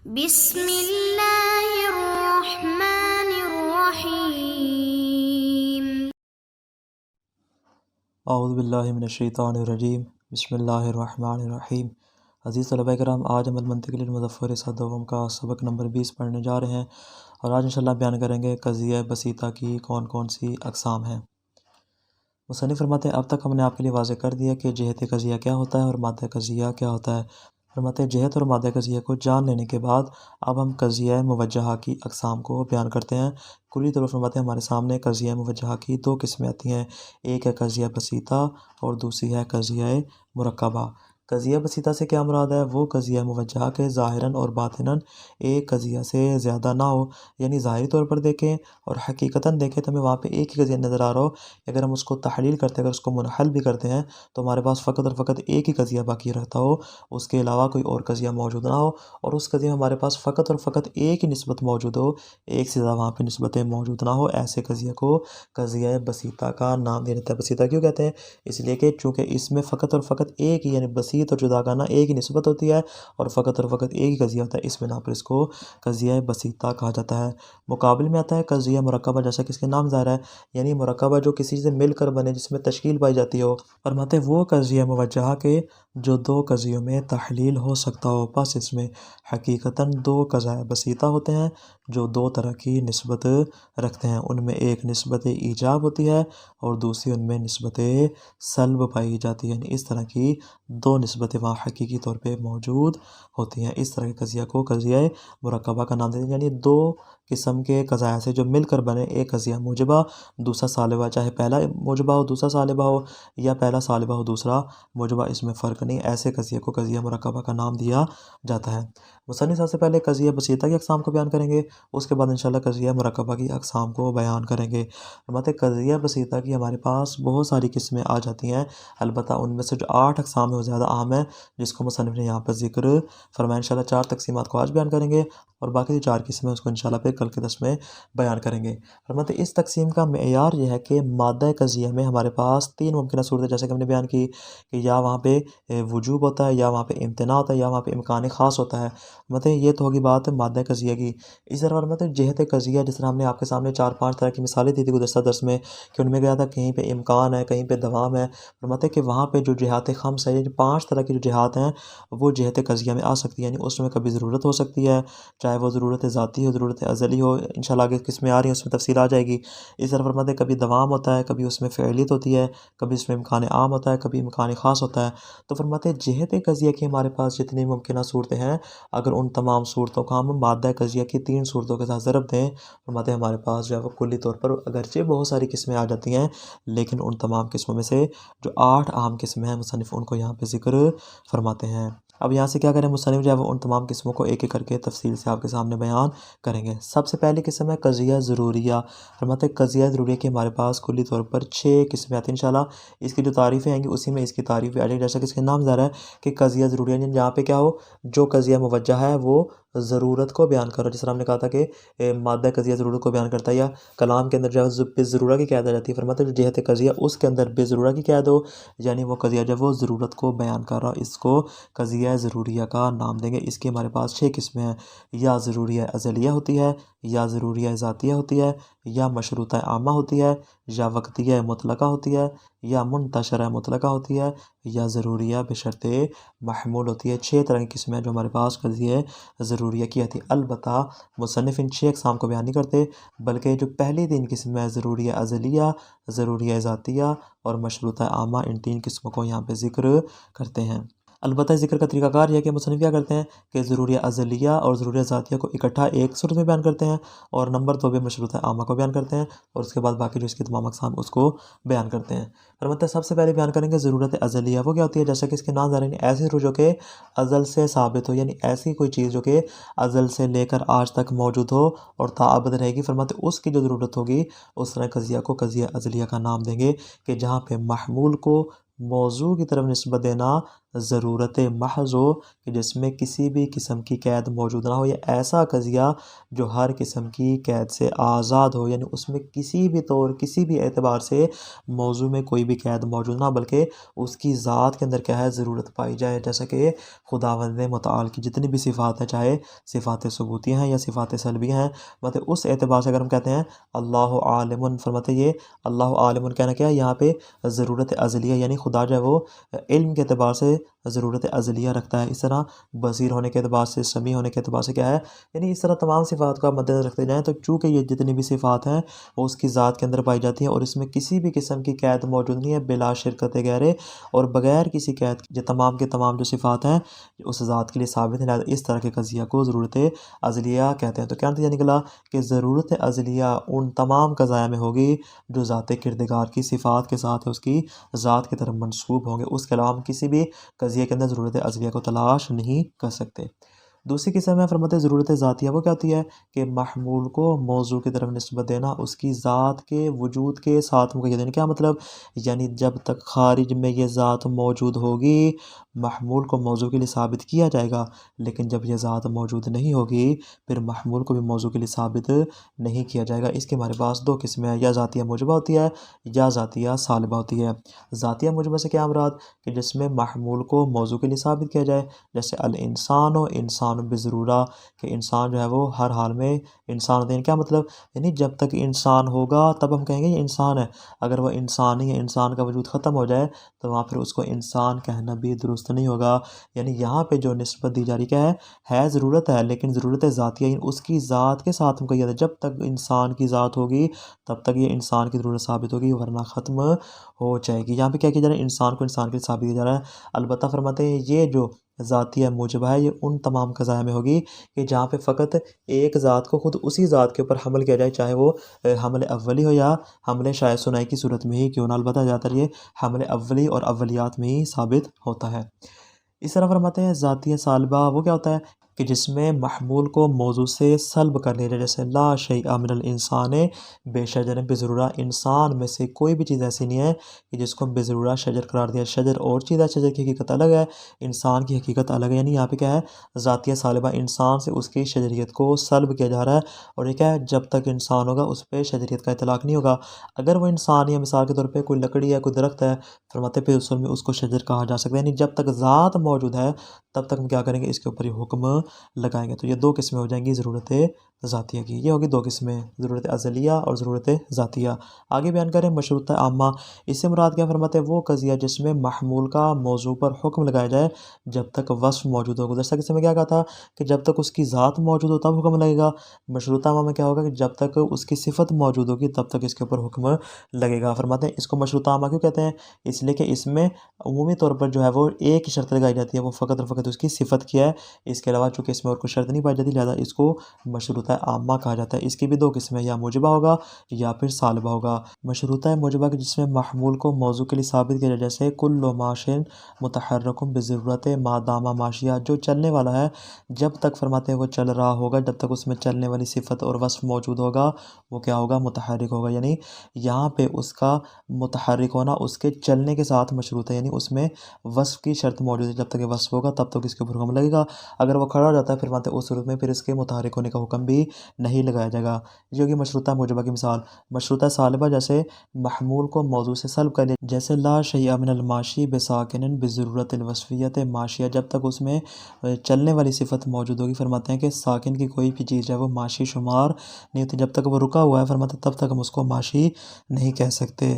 بسم اللہ الرحمن الرحیم۔ اعوذ باللہ من الشیطان الرجیم، بسم اللہ الرحمن الرحیم۔ عزیز طلبہ کرام، آج ہم المنطق للمظفر دوم کا سبق نمبر 20 پڑھنے جا رہے ہیں، اور آج انشاءاللہ بیان کریں گے قضیہ بسیطہ کی کون کون سی اقسام ہیں۔ مصنف فرماتے ہیں اب تک ہم نے آپ کے لیے واضح کر دیا کہ جہت قضیہ کیا ہوتا ہے اور مادہ قضیہ کیا ہوتا ہے۔ فرماتے ہیں جہت اور مادہ قضیہ کو جان لینے کے بعد اب ہم قضیہ موجہہ کی اقسام کو بیان کرتے ہیں۔ کلی طور پر فرماتے ہیں ہمارے سامنے قضیہ موجہہ کی دو قسمیں آتی ہیں، ایک ہے قضیہ بسیطہ اور دوسری ہے قضیہ مرکبہ۔ قضیہ بسیطہ سے کیا مراد ہے؟ وہ قضیہ موجہہ کے ظاہراً اور باطناً ایک قضیہ سے زیادہ نہ ہو، یعنی ظاہری طور پر دیکھیں اور حقیقتاً دیکھیں تو ہمیں وہاں پہ ایک ہی قضیہ نظر آ رہا ہو، اگر ہم اس کو تحلیل کرتے ہیں، اگر اس کو منحل بھی کرتے ہیں تو ہمارے پاس فقط اور فقط ایک ہی قضیہ باقی رہتا ہو، اس کے علاوہ کوئی اور قضیہ موجود نہ ہو، اور اس قضیہ میں ہمارے پاس فقط اور فقط ایک ہی نسبت موجود ہو، ایک سے زیادہ وہاں پہ نسبتیں موجود نہ ہو، ایسے قضیہ کو قضیہ بسیطہ کا نام دیا جاتا ہے۔ بسیطہ کیوں کہتے ہیں؟ اس لیے کہ چونکہ اس میں فقط اور فقط ایک ہی، یعنی بسیط اور جداگانہ ایک ہی نسبت ہوتی ہے، اور فقط اور فقط ایک ہی قضیہ ہوتا ہے، اس بنا پر اس کو قضیہ بسیطہ کہا جاتا ہے۔ مقابل میں آتا ہے قضیہ مرکبہ، جیسا کہ اس کے نام ظاہر ہے، یعنی مرکبہ جو کسی سے مل کر بنے، جس میں تشکیل پائی جاتی ہو۔ فرماتے ہیں وہ قضیہ موجہہ کے جو دو قضیوں میں تحلیل ہو سکتا ہو، بس اس میں حقیقتاً دو قضایا بسیطہ ہوتے ہیں جو دو طرح کی نسبت رکھتے ہیں، ان میں ایک نسبت ایجاب ہوتی ہے اور دوسری ان میں نسبت سلب پائی جاتی ہے، یعنی اس طرح کی دو نسبتیں وہاں حقیقی طور پہ موجود ہوتی ہیں۔ اس طرح کے قضیہ کو قضیہ مرکبہ کا نام دیتے ہیں، یعنی دو قسم کے قضایا سے جو مل کر بنے، ایک قضیہ موجبہ دوسرا سالبہ، چاہے پہلا موجبہ ہو دوسرا سالبہ ہو، یا پہلا سالبہ ہو دوسرا موجبہ، اس میں فرق نہیں، ایسے قضیہ کو قضیہ مرکبہ کا نام دیا جاتا ہے۔ مصنف سب سے پہلے قضیہ بسیطہ کی اقسام کو بیان کریں گے، اس کے بعد انشاءاللہ قضیہ مرکبہ کی اقسام کو بیان کریں گے۔ فرماتے ہیں قضیہ بسیطہ کی ہمارے پاس بہت ساری قسمیں آ جاتی ہیں، البتہ ان میں سے جو 8 اقسام ہیں وہ زیادہ عام ہیں، جس کو مصنف نے یہاں پر ذکر فرمایا۔ انشاءاللہ 4 تقسیمات کو آج بیان کریں گے، اور باقی جو 4 قسمیں اس کو انشاءاللہ پھر کل کے درس میں بیان کریں گے۔ فرماتے ہیں اس تقسیم کا معیار یہ ہے کہ مادہ قضیہ میں ہمارے پاس 3 ممکنہ صورتیں، جیسے کہ ہم نے بیان کی کہ یا وہاں پہ وجوب ہوتا ہے، یا وہاں پہ امتناع ہوتا ہے، یا وہاں پہ امکان خاص ہوتا ہے۔ مطلب یہ تو ہوگی بات مادہ قضیہ کی۔ اس طرح مطلب جہت قضیہ، جس طرح ہم نے آپ کے سامنے 4-5 طرح کی مثالیں دی تھی گزشتہ درس میں، کہ ان میں گیا تھا کہیں پہ امکان ہے، کہیں پہ دوام ہے۔ فرماتے ہیں کہ وہاں پہ جو جہات خمس ہے، یعنی 5 طرح کی جو جہات ہیں وہ جہت قضیہ میں آ سکتی ہے، یعنی اس میں کبھی ضرورت ہو سکتی ہے، چاہے وہ ضرورت ذاتی ہو، ضرورت ازلی ہو، انشاءاللہ آگے قسمیں آ رہی ہیں اس میں تفصیل آ جائے گی۔ اس طرح فرماتے ہیں کبھی دوام ہوتا ہے، کبھی اس میں فعلیت ہوتی ہے، کبھی اس میں امکان عام ہوتا ہے، کبھی امکان خاص ہوتا ہے۔ تو فرماتے ہیں جہت قضیہ کی ہمارے پاس جتنی ممکنہ صورتیں ہیں، اگر ان تمام صورتوں کا ہم مادہ قضیہ کی 3 صورتوں کے ساتھ ضرب دیں، فرماتے ہیں ہمارے پاس جو ہے وہ کلی طور پر اگرچہ بہت ساری قسمیں آ جاتی ہیں، لیکن ان تمام قسموں میں سے جو 8 عام قسمیں ہیں مصنف ان کو یہاں پہ ذکر فرماتے ہیں۔ اب یہاں سے کیا کریں، مصنف جو ہے وہ ان تمام قسموں کو ایک ایک کر کے تفصیل سے آپ کے سامنے بیان کریں گے۔ سب سے پہلی قسم ہے قضیہ ضروریہ۔ فرماتے ہیں قضیہ ضروریہ کی ہمارے پاس کلی طور پر 6 قسمیں آتی ہیں، انشاءاللہ اس کی جو تعریفیں آئیں گی اسی میں اس کی تعریف بھی آ جائے گی، جیسا کہ اس کے نام ظاہر ہے کہ قضیہ ضروریہ، یعنی جہاں پہ کیا ہو، جو قضیہ موجہ ہے وہ ضرورت کو بیان کرو، جس طرح ہم نے کہا تھا کہ مادہ قضیہ ضرورت کو بیان کرتا ہے، یا کلام کے اندر جو ہے بے ضرورہ کی قید آ جاتی ہے۔ فرماتے ہیں جو جہت قضیہ اس کے اندر بے ضرورہ کی قید ہو، یعنی وہ قضیہ جو وہ ضرورت کو بیان کر رہا، اس کو قضیہ ضروریہ کا نام دیں گے۔ اس کی ہمارے پاس 6 قسمیں ہیں، یا ضروریہ ازلیہ ہوتی ہے، یا ضروریہ ذاتیہ ہوتی ہے، یا مشروطہ عامہ ہوتی ہے، یا وقتیہ مطلقہ ہوتی ہے، یا منتشرہ مطلقہ ہوتی ہے، یا ضروریہ بشرط محمول ہوتی ہے۔ 6 طرح کی قسمیں جو ہمارے پاس قضیہ ضروریہ کی آتی ہے۔ البتہ مصنف ان 6 اقسام کو بیان نہیں کرتے، بلکہ جو پہلی 3 قسمیں ضروریہ ازلیہ، ضروریہ ذاتیہ اور مشروطہ عامہ، ان 3 قسموں کو یہاں پہ ذکر کرتے ہیں۔ البتہ ذکر کا طریقہ کار یہ ہے کہ مصنف کیا کرتے ہیں کہ ضروریہ ازلیہ اور ضروریہ ذاتیہ کو اکٹھا ایک صورت میں بیان کرتے ہیں، اور نمبر 2 پہ مشروطہ عامہ کو بیان کرتے ہیں، اور اس کے بعد باقی جو اس کی تمام اقسام اس کو بیان کرتے ہیں۔ فرماتے ہیں سب سے پہلے بیان کریں گے ضرورت ازلیہ۔ وہ کیا ہوتی ہے؟ جیسا کہ اس کے نام ظاہر ہے، ایسی ضرورت جو کہ ازل سے ثابت ہو، یعنی ایسی کوئی چیز جو کہ ازل سے لے کر آج تک موجود ہو اور تا ابد رہے گی۔ فرماتے ہیں اس کی جو ضرورت ہوگی، اس طرح قضیہ کو قضیہ ازلیہ کا نام دیں گے، کہ جہاں پہ محمول کو موضوع کی طرف نسبت دینا ضرورت محض ہو کہ جس میں کسی بھی قسم کی قید موجود نہ ہو، یا ایسا قضیہ جو ہر قسم کی قید سے آزاد ہو، یعنی اس میں کسی بھی طور کسی بھی اعتبار سے موضوع میں کوئی بھی قید موجود نہ، بلکہ اس کی ذات کے اندر کیا ہے ضرورت پائی جائے. جیسا کہ خداوند متعال کی جتنی بھی صفات ہیں، چاہے صفات ثبوتی ہیں یا صفات سلبی ہیں، مطلب اس اعتبار سے اگر ہم کہتے ہیں اللہ عالم، فرماتے یہ اللہ عالم کہنا کیا ہے یہاں پہ ضرورت ازلیہ، یعنی خدا جو ہے وہ علم کے اعتبار سے ضرورت ازلیہ رکھتا ہے. اس طرح بصیر ہونے کے اعتبار سے، سمیع ہونے کے اعتبار سے کیا ہے، یعنی اس طرح تمام صفات کو آپ مد نظر رکھتے جائیں تو چونکہ یہ جتنی بھی صفات ہیں وہ اس کی ذات کے اندر پائی جاتی ہیں اور اس میں کسی بھی قسم کی قید موجود نہیں ہے، بلا شرکت غیرے اور بغیر کسی قید کے تمام کے تمام جو صفات ہیں اس ذات کے لیے ثابت ہیں. لہٰذا اس طرح کے قضیہ کو ضرورت ازلیہ کہتے ہیں. تو کیا نتیجہ نکلا کہ ضرورت ازلیہ ان تمام قضایا میں ہوگی جو ذات کردگار کی صفات کے ساتھ ہے، اس کی ذات کی طرف منسوب ہوں گے. اس کے علاوہ ہم کسی بھی قضیے کے اندر ضرورت ازلیہ کو تلاش نہیں کر سکتے. دوسری قسم ہے فرماتے ضرورت ذاتیہ، وہ کیا ہوتی ہے کہ محمول کو موضوع کی طرف نسبت دینا اس کی ذات کے وجود کے ساتھ مقید دینا. کیا مطلب، یعنی جب تک خارج میں یہ ذات موجود ہوگی محمول کو موضوع کے لیے ثابت کیا جائے گا، لیکن جب یہ ذات موجود نہیں ہوگی پھر محمول کو بھی موضوع کے لیے ثابت نہیں کیا جائے گا. اس کے ہمارے پاس دو قسمیں ہیں، یا ذاتیہ موجبہ ہوتی ہے یا ذاتیہ سالبہ ہوتی ہے. ذاتیہ موجبہ سے کیا مراد کہ جس میں محمول کو موضوع کے لیے ثابت کیا جائے، جیسے الانسان و انسان بضرورہ، کہ انسان جو ہے وہ ہر حال میں انسان ہوتے ہیں. کیا مطلب، یعنی جب تک انسان ہوگا تب ہم کہیں گے یہ انسان ہے، اگر وہ انسان نہیں ہے، انسان کا وجود ختم ہو جائے تو وہاں پھر اس کو انسان کہنا بھی درست نہیں ہوگا. یعنی یہاں پہ جو نسبت دی جا رہی کیا ہے ضرورت ہے، لیکن ضرورت ذاتیہ یعنی اس کی ذات کے ساتھ مقید ہے. جب تک انسان کی ذات ہوگی تب تک یہ انسان کی ضرورت ثابت ہوگی، ورنہ ختم ہو جائے گی. یہاں پہ کیا کیا جا رہا ہے، انسان کو انسان کے لیے ثابت کیا جا رہا ہے. البتہ فرماتے ہیں یہ جو ذاتیہ موجبہ ہے یہ ان تمام قضایا میں ہوگی کہ جہاں پہ فقط ایک ذات کو خود اسی ذات کے اوپر حمل کیا جائے، چاہے وہ حمل اولی ہو یا حمل شائع ثنائی کی صورت میں ہی کیوں نہ. البتہ زیادہ تر یہ حمل اولی اور اولیات میں ہی ثابت ہوتا ہے. اس طرح فرماتے ہیں ذاتیہ سالبہ وہ کیا ہوتا ہے کہ جس میں محمول کو موضوع سے سلب کر لیا جائے، جیسے لا شیء من الانسان بشجر بضرورہ، انسان میں سے کوئی بھی چیز ایسی نہیں ہے کہ جس کو بضرورہ شجر قرار دیا. شجر اور چیز ہے، شجر کی حقیقت الگ ہے، انسان کی حقیقت الگ ہے. یعنی یہاں پہ کیا ہے ذاتیہ سالبہ، انسان سے اس کی شجریت کو سلب کیا جا رہا ہے. اور یہ کیا ہے جب تک انسان ہوگا اس پہ شجریت کا اطلاق نہیں ہوگا. اگر وہ انسان یا مثال کے طور پہ کوئی لکڑی ہے، کوئی درخت ہے، فرماتے پھر اصول میں اس کو شجر کہا جا سکتا ہے. یعنی جب تک ذات موجود ہے تب تک ہم کیا کریں گے، اس کے اوپر یہ حکم لگائیں گے. تو یہ دو قسمیں ہو جائیں گی ضرورت ذاتیہ کی. یہ ہوگی دو قسمیں، ضرورت ازلیہ اور ضرورت ذاتیہ. آگے بیان کریں مشروطہ عامہ. اس سے مراد کیا فرماتے ہیں، وہ قضیہ جس میں محمول کا موضوع پر حکم لگایا جائے جب تک وصف موجود ہو. گزشتہ قسم میں کیا کہا تھا کہ جب تک اس کی ذات موجود ہو تب حکم لگے گا. مشروطہ عامہ میں کیا ہوگا کہ جب تک اس کی صفت موجود ہوگی تب تک اس کے اوپر حکم لگے گا. فرماتے ہیں اس کو مشروطہ عامہ کیوں کہتے ہیں، اس لیے کہ اس میں عمومی طور پر جو ہے وہ ایک ہی شرط لگائی جاتی ہے، وہ فقط اور فقط اس کی صفت کی ہے. اس کے علاوہ چونکہ اس میں اور کوئی شرط نہیں پائی جاتی لہٰذا اس کو مشروطہ عامہ کہا جاتا ہے. اس کی بھی دو قسمیں، یا موجبہ ہوگا یا پھر سالبہ ہوگا. مشروطہ موجبہ کہ جس میں محمول کو موضوع کے لیے ثابت کیا جائے، جیسے کل ماشٍ متحرک بضرورت ما دام ماشیہ، جو چلنے والا ہے جب تک فرماتے ہیں وہ چل رہا ہوگا، جب تک اس میں چلنے والی صفت اور وصف موجود ہوگا وہ کیا ہوگا متحرک ہوگا. یعنی یہاں پہ اس کا متحرک ہونا اس کے چلنے کے ساتھ مشروط ہے، یعنی اس میں وصف کی شرط موجود ہے. جب تک یہ وصف ہوگا تب تک اس کے اوپر حکم لگے گا. اگر وہ کھڑا ہو جاتا ہے پھر فرماتے ہیں اس صورت میں پھر اس کے متحرک ہونے کا حکم بھی نہیں لگایا جائے گا. یہ ہوگی مشروطہ موجبہ کی مثال. مشروطہ سالبہ جیسے محمول کو موضوع سے سلب کر لیا، جیسے لا شیء من الماشی بساکن بضرورت الوصفیت ماشیہ، جب تک اس میں چلنے والی صفت موجود ہوگی. فرماتے ہیں کہ ساکن کی کوئی بھی چیز ہے وہ ماشی شمار نہیں ہوتی، جب تک وہ رکا ہوا ہے فرماتے ہیں تب تک ہم اس کو ماشی نہیں کہہ سکتے.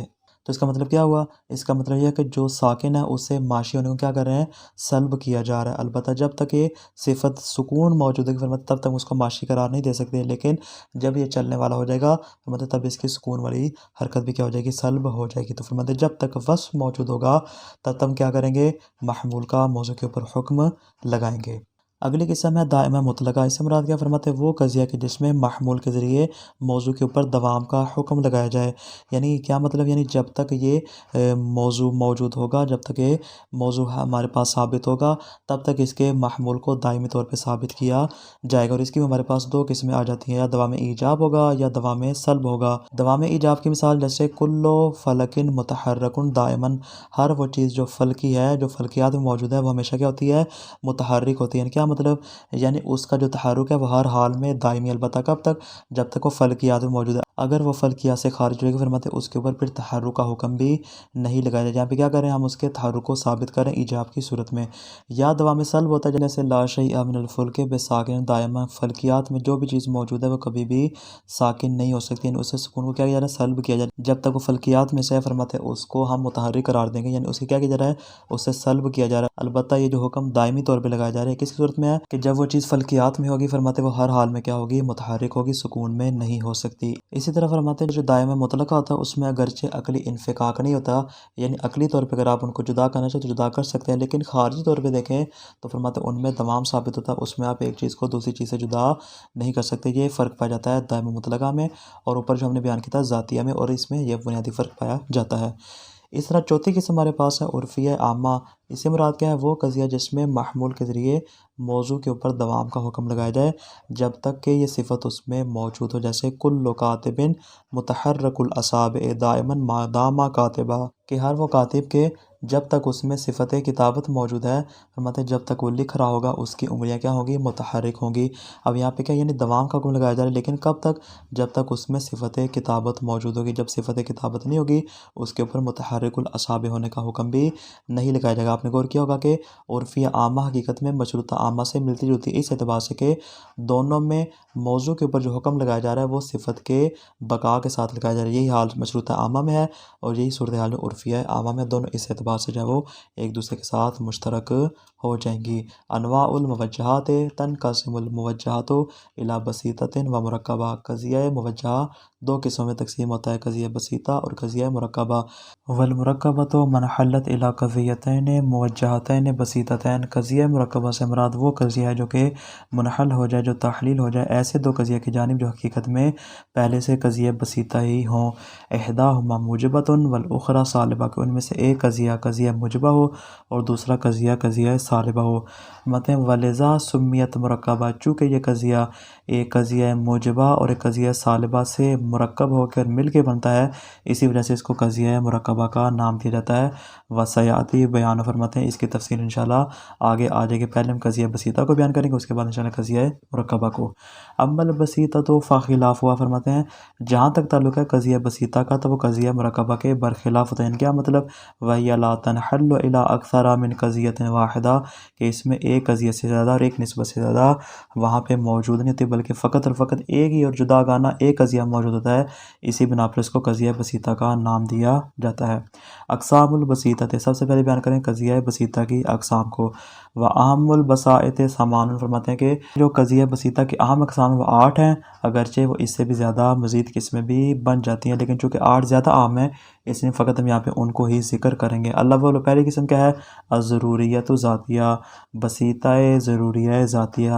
تو اس کا مطلب کیا ہوا، اس کا مطلب یہ ہے کہ جو ساکن ہے اسے ماشی ہونے کو کیا کر رہے ہیں سلب کیا جا رہا ہے. البتہ جب تک یہ صفت سکون موجود ہے فرماتے تب تک ہم اس کو ماشی قرار نہیں دے سکتے، لیکن جب یہ چلنے والا ہو جائے گا فرماتے تب اس کی سکون والی حرکت بھی کیا ہو جائے گی سلب ہو جائے گی. تو فرماتے جب تک وصف موجود ہوگا تب تک ہم کیا کریں گے محمول کا موضوع کے اوپر حکم لگائیں گے. اگلی قسم ہے دائمہ مطلقہ، اس سے مراد کیا فرماتے ہیں؟ وہ قضیہ کہ جس میں محمول کے ذریعے موضوع کے اوپر دوام کا حکم لگایا جائے۔ یعنی کیا مطلب؟ یعنی جب تک یہ موضوع موجود ہوگا، جب تک یہ موضوع ہمارے پاس ثابت ہوگا، تب تک اس کے محمول کو دائمی طور پہ ثابت کیا جائے گا۔ اور اس کی ہمارے پاس دو قسمیں آ جاتی ہیں، یا دوام ایجاب ہوگا یا دوام سلب ہوگا۔ دوام ایجاب کی مثال جیسے کلو فلکن متحرکن دائمن، ہر وہ چیز جو فلکی ہے، جو فلکیات میں موجود ہے، وہ ہمیشہ کیا ہوتی ہے؟ متحرک ہوتی ہے۔ یعنی کیا مطلب؟ یعنی اس کا جو تحرک ہے وہ ہر حال میں دائمی، البتہ کب تک؟ جب تک وہ فلکیات میں موجود ہے۔ اگر وہ فلکیات سے خارج ہوئے گا فرماتے ہیں اس کے اوپر پھر تحرک کا حکم بھی نہیں لگایا جائے۔ یہاں پہ کیا کریں؟ ہم اس کے تحرک کو ثابت کریں ایجاب کی صورت میں۔ یا دوام سلب ہوتا ہے جیسے لا شیء من الفلک بساکن دائما، فلکیات میں جو بھی چیز موجود ہے وہ کبھی بھی ساکن نہیں ہو سکتی، یعنی اس سے سکون کو کیا کیا جا رہا ہے؟ سلب کیا جا رہا ہے۔ جب تک وہ فلکیات میں سے فرماتے ہیں اس کو ہم متحرک قرار دیں گے، یعنی اس کی کیا کیا جا رہا ہے؟ اس سے سلب کیا جا رہا ہے۔ البتہ یہ جو حکم دائمی طور پہ لگایا جا رہا ہے کس کی صورت میں ہے؟ کہ جب وہ چیز فلکیات میں ہوگی فرماتے وہ ہر حال میں کیا ہوگی؟ متحرک ہوگی، سکون میں نہیں ہو سکتی۔ اسی طرح فرماتے ہیں جو دائمہ مطلقہ ہوتا ہے اس میں اگرچہ عقلی انفکاک نہیں ہوتا، یعنی عقلی طور پہ اگر آپ ان کو جدا کرنا چاہتے تو جدا کر سکتے ہیں، لیکن خارجی طور پہ دیکھیں تو فرماتے ہیں ان میں دوام ثابت ہوتا ہے، اس میں آپ ایک چیز کو دوسری چیز سے جدا نہیں کر سکتے۔ یہ فرق پایا جاتا ہے دائمہ مطلقہ میں، اور اوپر جو ہم نے بیان کیا تھا ذاتیہ میں، اور اس میں یہ بنیادی فرق پایا جاتا ہے۔ اس طرح چوتھی قسم ہمارے پاس ہے عرفیہ عامہ، اس سے مراد کیا ہے؟ وہ قضیہ جس میں محمول کے ذریعے موضوع کے اوپر دوام کا حکم لگایا جائے جب تک کہ یہ صفت اس میں موجود ہو، جیسے کل کاتب متحرک الاصابع دائما ما دام کاتبہ، کہ ہر وہ کاتب کے جب تک اس میں صفت کتابت موجود ہے فرماتے ہیں جب تک وہ لکھ رہا ہوگا اس کی انگلیاں کیا ہوں گی؟ متحرک ہوں گی۔ اب یہاں پہ کیا یعنی دوام کا حکم لگایا جا رہا ہے، لیکن کب تک؟ جب تک اس میں صفت کتابت موجود ہوگی۔ جب صفت کتابت نہیں ہوگی اس کے اوپر متحرک الاصابع ہونے کا حکم بھی نہیں لگایا جائے گا۔ آپ نے غور کیا ہوگا کہ عرفیہ عامہ حقیقت میں مشروطہ عامہ سے ملتی جلتی ہے، اس اعتبار سے کہ دونوں میں موضوع کے اوپر جو حکم لگایا جا رہا ہے وہ صفت کے بقا کے ساتھ لگایا جا رہا ہے۔ یہی حال مشروطہ عامہ میں ہے اور یہی صورتحال عرفیہ عامہ میں، دونوں اس اعتبار سے جو ہے وہ ایک دوسرے کے ساتھ مشترک ہو جائیں گی۔ انواع الموجہات تنقسم الموجہات الی بسیطۃ و مرکبہ، قضیہ موجہہ دو قسموں میں تقسیم ہوتا ہے، قضیہ بسیطہ اور قضیہ مرکبہ۔ والمرکبۃ من حلت الی قضیتین موجہتین بسیطتین، قضیہ مرکبہ سے مراد وہ قضیہ ہے جو کہ منحل ہو جائے، جو تحلیل ہو جائے ایسے دو قضیہ کی جانب جو حقیقت میں پہلے سے قضیہ بسیطہ ہی ہوں۔ احداہما موجبۃ والاخری سالبہ، کہ ان میں سے ایک قضیہ موجبہ ہو اور دوسرا قضیہ سالبہ ہو۔ مطلب ولذا سمیت مرکبہ، چونکہ یہ قضیہ ایک قضیہ موجبہ اور ایک قضیہ سالبہ سے مرکب ہو کر مل کے بنتا ہے، اسی وجہ سے اس کو قضیہ مرکبہ کا نام دیا جاتا ہے۔ وسیاتی بیان، فرماتے ہیں اس کی تفصیل انشاءاللہ آگے آ جائے گی۔ پہلے ہم قضیہ بسیطہ کو بیان کریں گے، اس کے بعد انشاءاللہ قضیہ مرکبہ کو۔ اما البسیطۃ فخلاف ہوا، فرماتے ہیں جہاں تک تعلق ہے قضیہ بسیطہ کا تو وہ قضیہ مرکبہ کے برخلاف ہوتا ہے۔ کیا مطلب؟ وَهِيَ لَا تَنْحَلُّ إِلَىٰ أَكْثَرَ مِنْ قَضِيَّةٍ وَاحِدَةٍ، کہ اس میں ایک قضیہ سے زیادہ اور ایک نسبت سے زیادہ وہاں پہ موجود نہیں ہوتی، بلکہ فقط اور فقط ایک ہی اور جدا گانا ایک قضیہ موجود ہوتا ہے، اسی بنا پر اس کو قضیہ بسیطہ کا نام دیا جاتا ہے۔ اقسام البسیطۃ، سب سے پہلے بیان کریں قضیہ بسیطہ کی اقسام کو۔ وَأَهَمُّ الْبَسَائِطِ ثَمَانٌ، فرماتے ہیں کہ جو قضیہ بسیطہ کی اہم اقسام وہ 8 ہیں، اگرچہ وہ اس سے بھی زیادہ مزید قسمیں بھی بن جاتی ہیں، لیکن چونکہ 8 زیادہ عام ہیں اس لیے فقط ہم یہاں پہ ان کو ہی ذکر کریں گے۔ اللہ پہلی قسم کیا ہے؟ الضروریۃ ذاتیہ، بسیطہ ضروریہ ذاتیہ۔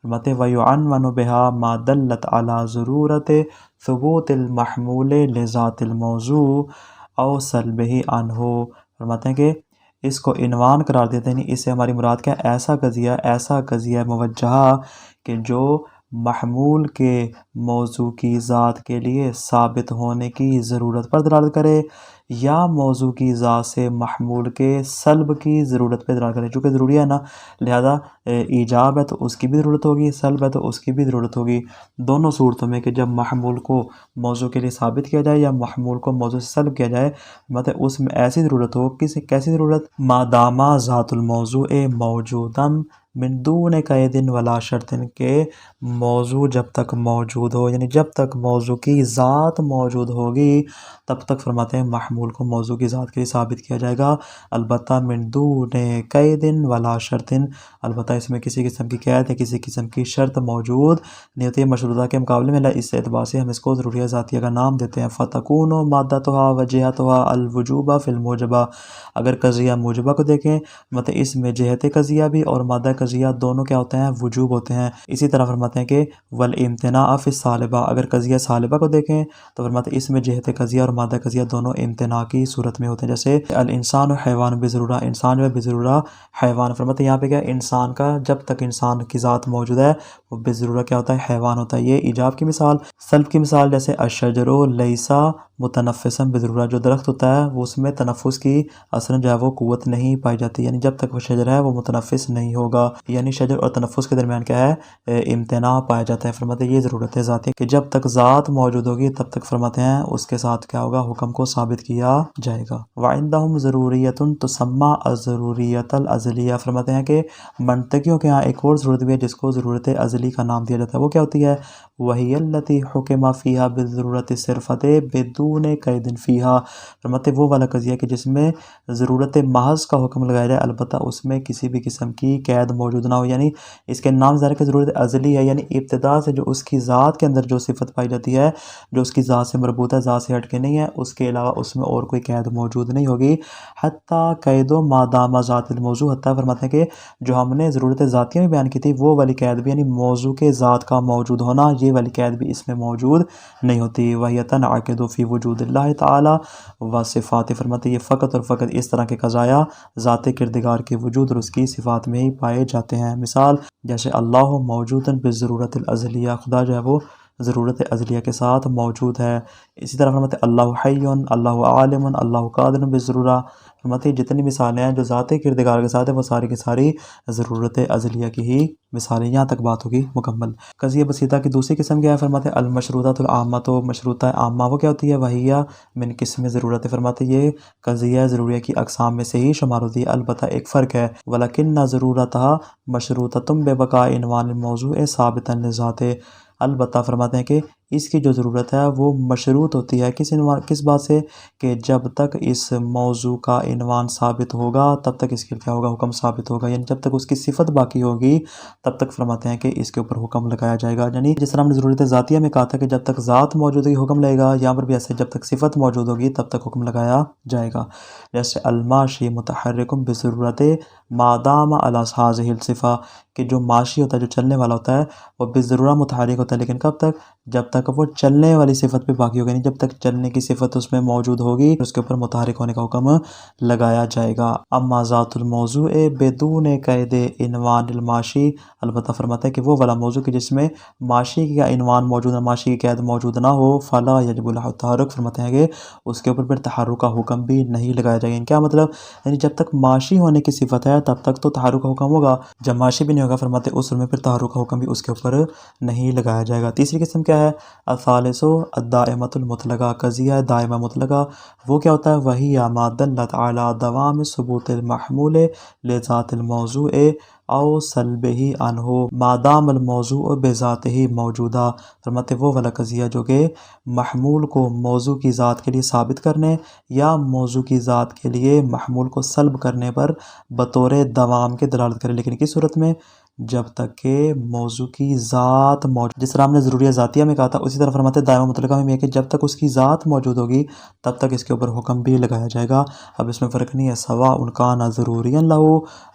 فرماتے ہیں وَيُعَنْوَنُ بِهَا مَا دَلَّتْ عَلَى ضُرُورَةِ ثُبُوتِ الْمَحْمُولِ لِذَاتِ الْمَوْضُوعِ أَوْ سَلْبِهِ عَنْهُ، فرماتے ہیں کہ اس کو عنوان قرار دیتے ہیں، اس سے ہماری مراد کیا؟ ایسا قضیہ موجہہ کہ جو محمول کے موضوع کی ذات کے لیے ثابت ہونے کی ضرورت پر دلالت کرے، یا موضوع کی ذات سے محمول کے سلب کی ضرورت پہ دلالت کرے۔ چونکہ ضروری ہے نا، لہذا ایجاب ہے تو اس کی بھی ضرورت ہوگی، سلب ہے تو اس کی بھی ضرورت ہوگی۔ دونوں صورتوں میں کہ جب محمول کو موضوع کے لیے ثابت کیا جائے یا محمول کو موضوع سے سلب کیا جائے، مطلب اس میں ایسی ضرورت ہو، کیسی ضرورت؟ مادامہ ذات الموضوع موجودم من دون قید ولا شرط، کے موضوع جب تک موجود ہو، یعنی جب تک موضوع کی ذات موجود ہوگی تب تک فرماتے ہیں محمول کو موضوع کی ذات کے لیے ثابت کیا جائے گا، البتہ من دون قید ولا شرط، البتہ اس میں کسی قسم کی قید ہے، کسی قسم کی شرط موجود نہیں ہوتی ہے مشروطہ کے مقابلے میں، اس اعتبار سے ہم اس کو ضروریہ ذاتیہ کا نام دیتے ہیں۔ فتکون مادتها وجہتها الوجوب فی الموجبہ، اگر قضیہ موجبہ کو دیکھیں مطلب اس میں جہت قضیہ بھی اور مادہ قضیہ دونوں کیا ہوتے ہیں؟ وجوب ہوتے ہیں۔ اسی طرح فرماتے ہیں کہ والامتناع فی الثالبہ، اگر قضیہ ثالبہ کو دیکھیں تو فرماتے ہیں اس میں جہت قضیہ اور مادہ قضیہ دونوں امتناع کی صورت میں ہوتے ہیں، جیسے الانسان و حیوان بضرورہ، انسان جو ہے بضرورہ حیوان۔ فرماتے ہیں یہاں پہ کیا انسان کا جب تک انسان کی ذات موجود ہے وہ بضرورہ کیا ہوتا ہے؟ حیوان ہوتا ہے۔ یہ ایجاب کی مثال۔ سلب کی مثال جیسے الشجر لیسا متنفسا بضرورہ، جو درخت ہوتا ہے وہ اس میں تنفس کی اصلاً جو ہے وہ قوت نہیں پائی جاتی، یعنی جب تک وہ شجر ہے وہ متنفس نہیں ہوگا، یعنی شجر اور تنفس کے درمیان کیا ہے؟ امتناع پایا جاتا ہے۔ فرماتے ہیں یہ ضرورت ہے ذاتی کہ جب تک ذات موجود ہوگی تب تک فرماتے ہیں اس کے ساتھ کیا ہوگا؟ حکم کو ثابت کیا جائے گا۔ وعندہم ضروریت تسمى الضروریت الازلیہ، فرماتے ہیں کہ منطقیوں کے ہاں ایک اور ضرورت بھی ہے جس کو ضرورت ازلی کا نام دیا جاتا ہے۔ وہ کیا ہوتی ہے؟ وہی التی حکم فیہا بالضرورت صرفت بدون قید فیہا، فرماتے وہ والا قضیہ کہ جس میں ضرورت محض کا حکم لگایا جائے البتہ اس میں کسی بھی قسم کی قید موجود نہ ہو، یعنی اس کے نام ظاہر کہ ضرورت ازلی ہے، یعنی ابتدا سے جو اس کی ذات کے اندر جو صفت پائی جاتی ہے جو اس کی ذات سے مربوط ہے، ذات سے ہٹ کے نہیں ہے، اس کے علاوہ اس میں اور کوئی قید موجود نہیں ہوگی۔ حتیٰ قید و مادام ذات الموضوع، حتیٰ فرماتے ہیں کہ جو ہم نے ضرورت ذاتیہ میں بیان کی تھی وہ والی قید بھی، یعنی موضوع کے ذات کا موجود ہونا، یہ والی قید بھی اس میں موجود نہیں ہوتی۔ وَهِيَ تَنْعَقِدُ فِي وُجُودِ اللَّهِ تَعَالَى وَصِفَاتِهِ، فرماتے یہ فقط اور فقط اس طرح کے قضایا ذات کردگار کے وجود اور اس کی صفات میں ہی پائے جاتے ہیں۔ مثال جیسے اللہ موجود بالضرورت الازلیہ، خدا جو ہے وہ ضرورت ازلیہ کے ساتھ موجود ہے۔ اسی طرح فرماتے اللہ حی، اللہ عالم، اللہ قادر بالضرورہ، فرماتے جتنی مثالیں ہیں جو ذات کردگار کے ساتھ ہے وہ ساری کی ساری ضرورت ازلیہ کی ہی مثالیں۔ یہاں تک بات ہوگی مکمل۔ قضیہ بسیطہ کی دوسری قسم کیا ہے؟ فرماتے المشروطۃ العامۃ، مشروطہ عامہ وہ کیا ہوتی ہے؟ وہیہ من قسم ضرورت، فرماتے یہ قضیہ ضروریہ کی اقسام میں سے ہی شمار ہوتی ہے، البتہ ایک فرق ہے، ولیکن ضرورتها مشروطۃ ببقاء عنوان الموضوع ثابتا لذات، البتہ فرماتے ہیں کہ اس کی جو ضرورت ہے وہ مشروط ہوتی ہے کس بات سے؟ کہ جب تک اس موضوع کا عنوان ثابت ہوگا تب تک اس کے کیا ہوگا؟ حکم ثابت ہوگا، یعنی جب تک اس کی صفت باقی ہوگی تب تک فرماتے ہیں کہ اس کے اوپر حکم لگایا جائے گا۔ یعنی جس طرح ہم نے ضرورت ذاتیہ میں کہا تھا کہ جب تک ذات موجود ہوگی حکم لگے گا، یہاں پر بھی ایسے جب تک صفت موجود ہوگی تب تک حکم لگایا جائے گا۔ جیسے الماشی متحرک بضرورت ما دام علی هذه الصفہ، کہ جو ماشی ہوتا ہے جو چلنے والا ہوتا ہے وہ بضرورہ متحرک ہوتا ہے، لیکن کب تک؟ جب تک وہ چلنے والی صفت پہ باقی ہوگا، یعنی جب تک چلنے کی صفت اس میں موجود ہوگی اس کے اوپر متحرک ہونے کا حکم لگایا جائے گا۔ اما ذات الموضوع بدون قید عنوان الماشی، البتہ فرماتا ہے کہ وہ والا موضوع کہ جس میں ماشی کا عنوان موجود ہے، ماشی کی قید موجود نہ ہو، فلا یجب له التحرک، فرماتے ہیں کہ اس کے اوپر پھر تحرک کا حکم بھی نہیں لگایا جائے گا۔ کیا مطلب؟ یعنی جب تک ماشی ہونے کی صفت ہے تب تک تو تحرک کا حکم ہوگا، جب ماشی بھی نہیں ہوگا فرماتے اس میں پھر تحرک کا حکم بھی اس کے اوپر نہیں لگایا جائے گا۔ تیسری قسم کیا ہے؟ الثالث الدائمۃ المطلقہ، قضیہ دائمہ مطلقہ وہ کیا ہوتا ہے؟ وہی ما دلت علی دوام ثبوت المحمول لذات الموضوع او سلبہ عنہ ما دام الموضوع بذاتہ موجودہ، فرماتے وہ والا قضیہ جو کہ محمول کو موضوع کی ذات کے لیے ثابت کرنے یا موضوع کی ذات کے لیے محمول کو سلب کرنے پر بطور دوام کے دلالت کرے، لیکن کس صورت میں؟ جب تک کہ موضوع کی ذات موجود، جس طرح ہم نے ضروریہ ذاتیہ میں کہا تھا اسی طرح فرماتے دائمہ مطلقہ میں بھی ہے کہ جب تک اس کی ذات موجود ہوگی تب تک اس کے اوپر حکم بھی لگایا جائے گا۔ اب اس میں فرق نہیں ہے، سواء کان ضروریاً لہ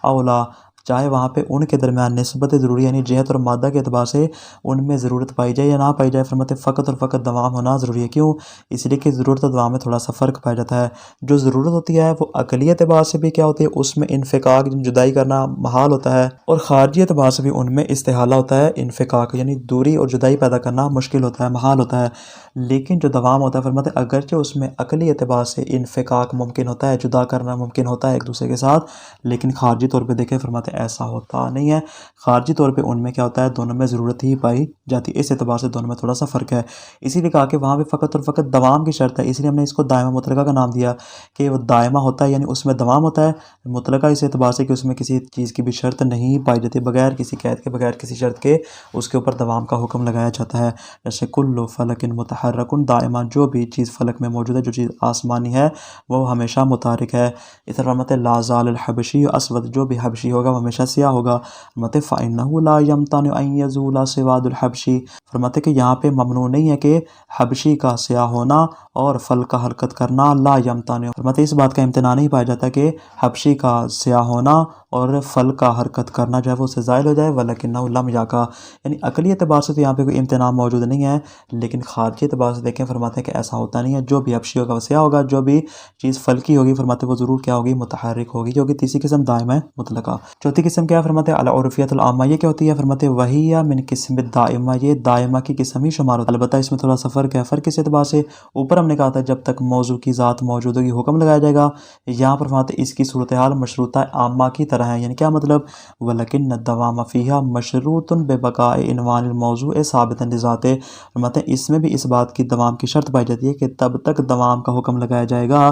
او لا، چاہے وہاں پہ ان کے درمیان نسبت ضروری یعنی جہت اور مادہ کے اعتبار سے ان میں ضرورت پائی جائے یا نہ پائی جائے، فرماتے فقط اور فقط دوام ہونا ضروری ہے۔ کیوں؟ اس لیے کہ ضرورت اور دوام میں تھوڑا سا فرق پایا جاتا ہے۔ جو ضرورت ہوتی ہے وہ عقلی اعتبار سے بھی کیا ہوتی ہے؟ اس میں انفکاک جدائی کرنا محال ہوتا ہے، اور خارجی اعتبار سے بھی ان میں استحالہ ہوتا ہے، انفکاک یعنی دوری اور جدائی پیدا کرنا مشکل ہوتا ہے، محال ہوتا ہے۔ لیکن جو دوام ہوتا ہے فرماتے اگرچہ اس میں عقلی اعتبار سے انفکاک ممکن ہوتا ہے، جدا کرنا ممکن ہوتا ہے ایک دوسرے کے ساتھ، لیکن خارجی طور پہ دیکھیں فرماتے ایسا ہوتا نہیں ہے۔ خارجی طور پہ ان میں کیا ہوتا ہے؟ دونوں میں ضرورت ہی پائی جاتی ہے، اس اعتبار سے دونوں میں تھوڑا سا فرق ہے۔ اسی لیے کہا کہ وہاں پہ فقط اور فقط دوام کی شرط ہے، اس لیے ہم نے اس کو دائمہ مطلقہ کا نام دیا کہ وہ دائمہ ہوتا ہے، یعنی اس میں دوام ہوتا ہے، مطلقہ اس اعتبار سے کہ اس میں کسی چیز کی بھی شرط نہیں پائی جاتی، بغیر کسی قید کے بغیر کسی شرط کے اس کے اوپر دوام کا حکم لگایا جاتا ہے۔ جیسے کل فلک متحرک دائما، جو بھی چیز فلک میں موجود ہے، جو چیز آسمانی ہے وہ ہمیشہ متحرک ہے۔ اس طرح فرماتے لا زال الحبشی اسود، جو بھی حبشی ہوگا وہ ہمیشہ سیاہ ہوگا۔ فرماتے فإنه لا يمتنع أن يزول سواد الحبشی، فرماتے کہ یہاں پہ ممنوع نہیں ہے کہ حبشی کا سیاہ ہونا اور فل کا حرکت کرنا لا یمتنع، فرماتے اس بات کا امتناع نہیں پایا جاتا کہ حبشی کا سیاہ ہونا اور فل کا حرکت کرنا جو ہے وہ اس سے زائل ہو جائے، ولکنہ لم یقع، یعنی عقلی اعتبار سے تو یہاں پہ کوئی امتناع موجود نہیں ہے، لیکن خارجی اعتبار سے دیکھیں فرماتے ہیں کہ ایسا ہوتا نہیں ہے، جو بھی ابشی ہوگا وسیع ہوگا، جو بھی چیز فلکی ہوگی فرماتے ہیں وہ ضرور کیا ہوگی، متحرک ہوگی، جو کہ تیسری قسم دائم ہے مطلقہ۔ چوتھی قسم کیا فرماتے ہیں العرفیت العامہ، یہ کیا ہوتی ہے فرماتے ہیں وہی من قسم الدائمہ، یہ دائمہ کی قسم ہی شمار ہوتا ہے، البتہ اس میں تھوڑا سا فرق ہے۔ فرق کس اعتبار سے؟ اوپر ہم نے کہا تھا جب تک موضوع کی ذات موجود ہوگی حکم لگایا جائے گا، یہاں پر فرماتے ہیں اس کی صورتحال مشروطہ عامہ کی طرح ہے، یعنی کیا مطلب ولکن الدوام فیہا مشروط ببقاء عنوان الموضوع ثابتا لذاتہ، فرماتے ہیں اس میں بھی اس بات کی دوام کی شرط پائی جاتی ہے کہ تب تک دوام کا حکم لگایا جائے گا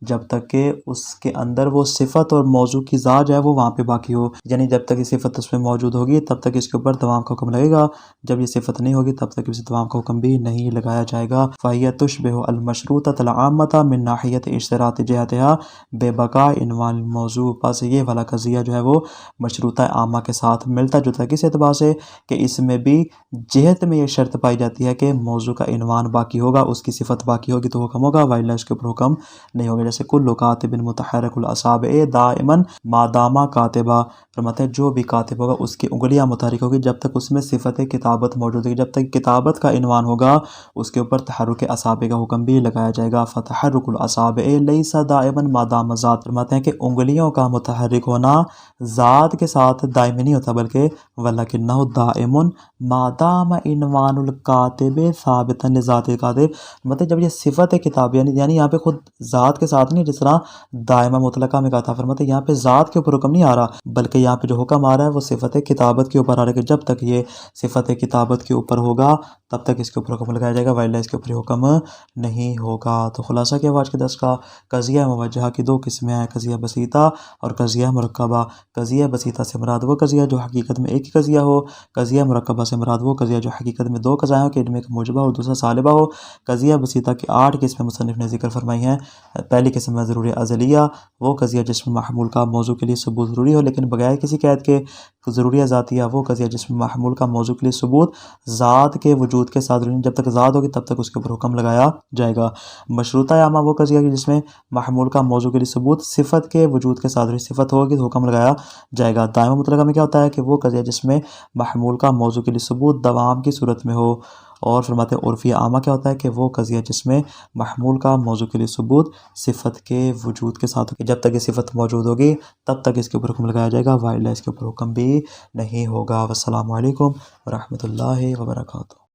جب تک کہ اس کے اندر وہ صفت اور موضوع کی ذات جو ہے وہ وہاں پہ باقی ہو، یعنی جب تک یہ صفت اس میں موجود ہوگی تب تک اس کے اوپر دوام کا حکم لگے گا، جب یہ صفت نہیں ہوگی تب تک اس دوام کا حکم بھی نہیں لگایا جائے گا۔ فَهِيَ تُشْبِهُ الْمَشْرُوطَةَ الْعَامَّةَ مِنْ نَاحِيَةِ اشْتِرَاطِ جِهَتِهَا بِبَقَاءِ عنوان الموضوع، پس یہ والا قضیہ جو ہے وہ مشروطہ عامہ کے ساتھ ملتا جلتا ہے، کس اعتبار سے کہ اس میں بھی جہت میں یہ شرط پائی جاتی ہے کہ موضوع کا عنوان باقی ہوگا، اس کی صفت باقی ہوگی تو حکم ہوگا، وائلہ اس کے اوپر حکم نہیں ہوگا۔ جیسے کل کاتب متحرک الاصابع دائما ما دام کاتبہ، فرماتے ہیں جو بھی کاتب ہوگا اس کی انگلیاں متحرک ہوگی جب تک اس میں صفت کتابت موجود ہوگی، جب تک کتابت کا عنوان ہوگا اس کے اوپر تحرک اصابع کا حکم بھی لگایا جائے گا۔ فتحرک الاصابع لیس دائما ما دام ذات، فرماتے ہیں کہ انگلیوں کا متحرک ہونا ذات کے ساتھ دائمی نہیں ہوتا بلکہ ولکنہ دائم ما دام عنوان الکاتب ثابتا لذات الکاتب، مطلب جب یہ صفت کتاب یعنی یہاں پہ خود ذات کے ساتھ نہیں، جس طرح دائمہ مطلقہ میں کہا تھا، فرماتے ہیں یہاں پہ ذات کے اوپر حکم نہیں آ رہا بلکہ یہاں پہ جو حکم آ رہا ہے وہ صفت کتابت کے اوپر آ رہا ہے کہ جب تک یہ صفت کتابت کے اوپر ہوگا تب تک اس کے اوپر حکم لگایا جائے گا، وائلہ اس کے اوپر حکم نہیں ہوگا۔ تو خلاصہ کیا آج کے درس کا، قضیہ موجہہ کی دو قسمیں ہیں، قضیہ بسیطہ اور قضیہ مرکبہ۔ قضیہ بسیطہ سے مراد وہ قضیہ جو حقیقت میں ایک ہی قضیہ ہو، قضیہ مرکبہ سے مراد وہ قضیہ جو حقیقت میں دو قضائیں ہوں کہ ان میں ایک موجبہ اور دوسرا سالبہ ہو۔ قضیہ بسیطہ کی 8 قسمیں مصنف نے ذکر فرمائی ہیں۔ پہلی قسم ہے ضروری ازلیہ، وہ قضیہ جس میں محمول کا موضوع کے لیے ثبوت ضروری ہو لیکن بغیر کسی قید کے۔ ضروری ذاتیہ، وہ قضیہ جس میں محمول کا موضوع کے لیے ثبوت ذات کے وجود کے ساتھ ضروری، جب تک ذات ہوگی تب تک اس کے اوپر حکم لگایا جائے گا۔ مشروطہ عامہ، وہ قضیہ جس میں محمول کا موضوع کے لیے ثبوت صفت کے وجود کے ساتھ ضروری، صفت ہوگی تو حکم لگایا جائے گا۔ دائمہ مطلقہ میں کیا ہوتا ہے کہ وہ قضیہ جس میں محمول کا موضوع کے لیے ثبوت دوام کی صورت میں ہو۔ اور فرماتے ہیں عرفی عامہ کیا ہوتا ہے کہ وہ قضیہ جس میں محمول کا موضوع کے لیے ثبوت صفت کے وجود کے ساتھ، جب تک یہ صفت موجود ہوگی تب تک اس کے اوپر حکم لگایا جائے گا، وائلہ اس کے اوپر حکم بھی نہیں ہوگا۔ والسلام علیکم ورحمۃ اللہ وبرکاتہ۔